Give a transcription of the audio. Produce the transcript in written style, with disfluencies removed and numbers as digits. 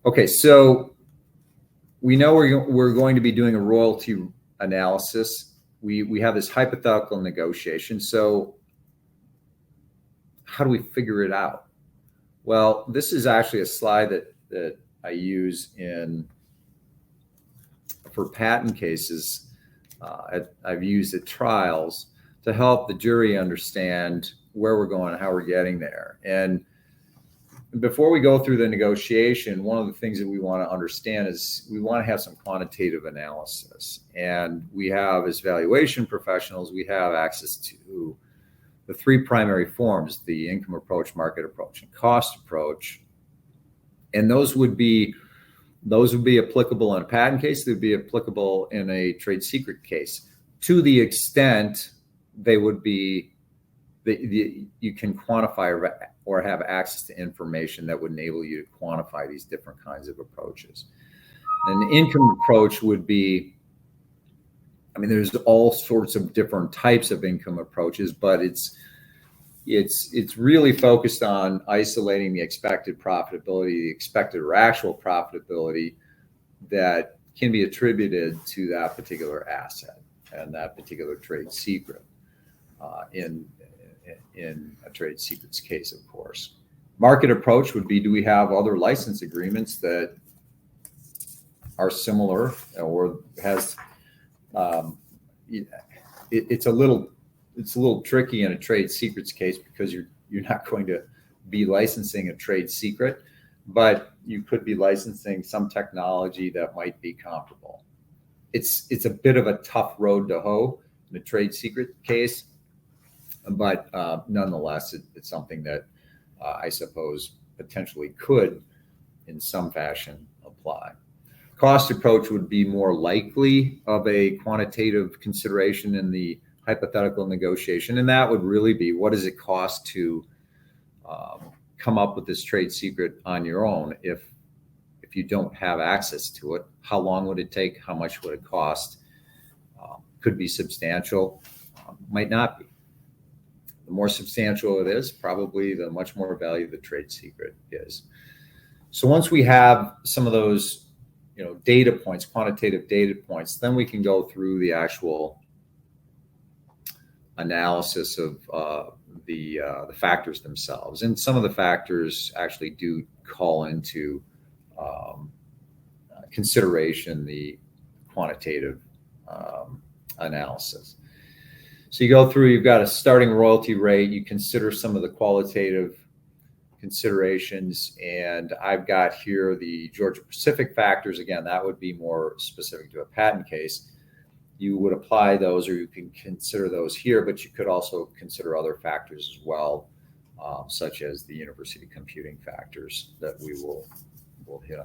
Okay, so we know we're going to be doing a royalty analysis. We have this hypothetical negotiation. So how do we figure it out? Well, this is actually a slide that I use for patent cases. I've used at trials to help the jury understand where we're going and how we're getting there. And before we go through the negotiation, one of the things that we want to understand is we want to have some quantitative analysis. And we have, as valuation professionals, we have access to the three primary forms: the income approach, market approach, and cost approach. And those would be applicable in a patent case. They would be applicable in a trade secret case to the extent they would be you can quantify or have access to information that would enable you to quantify these different kinds of approaches. And the income approach would be, I mean, there's all sorts of different types of income approaches, but it's really focused on isolating the expected profitability, the expected or actual profitability that can be attributed to that particular asset and that particular trade secret in a trade secrets case, of course. Market approach would be, do we have other license agreements that are similar or has it's a little tricky in a trade secrets case because you're not going to be licensing a trade secret, but you could be licensing some technology that might be comparable. It's a bit of a tough road to hoe in a trade secret case, but nonetheless, it's something that I suppose potentially could, in some fashion, apply. Cost approach would be more likely of a quantitative consideration in the hypothetical negotiation, and that would really be, what does it cost to come up with this trade secret on your own? If you don't have access to it, how long would it take? How much would it cost? Could be substantial, might not be. The more substantial it is, probably the much more value the trade secret is. So once we have some of those, data points, quantitative data points, then we can go through the actual analysis of the factors themselves. And some of the factors actually do call into consideration the quantitative analysis. So you go through, you've got a starting royalty rate, you consider some of the qualitative considerations, and I've got here the Georgia-Pacific factors. Again, that would be more specific to a patent case. You would apply those, or you can consider those here, but you could also consider other factors as well, such as the university computing factors that we'll hit on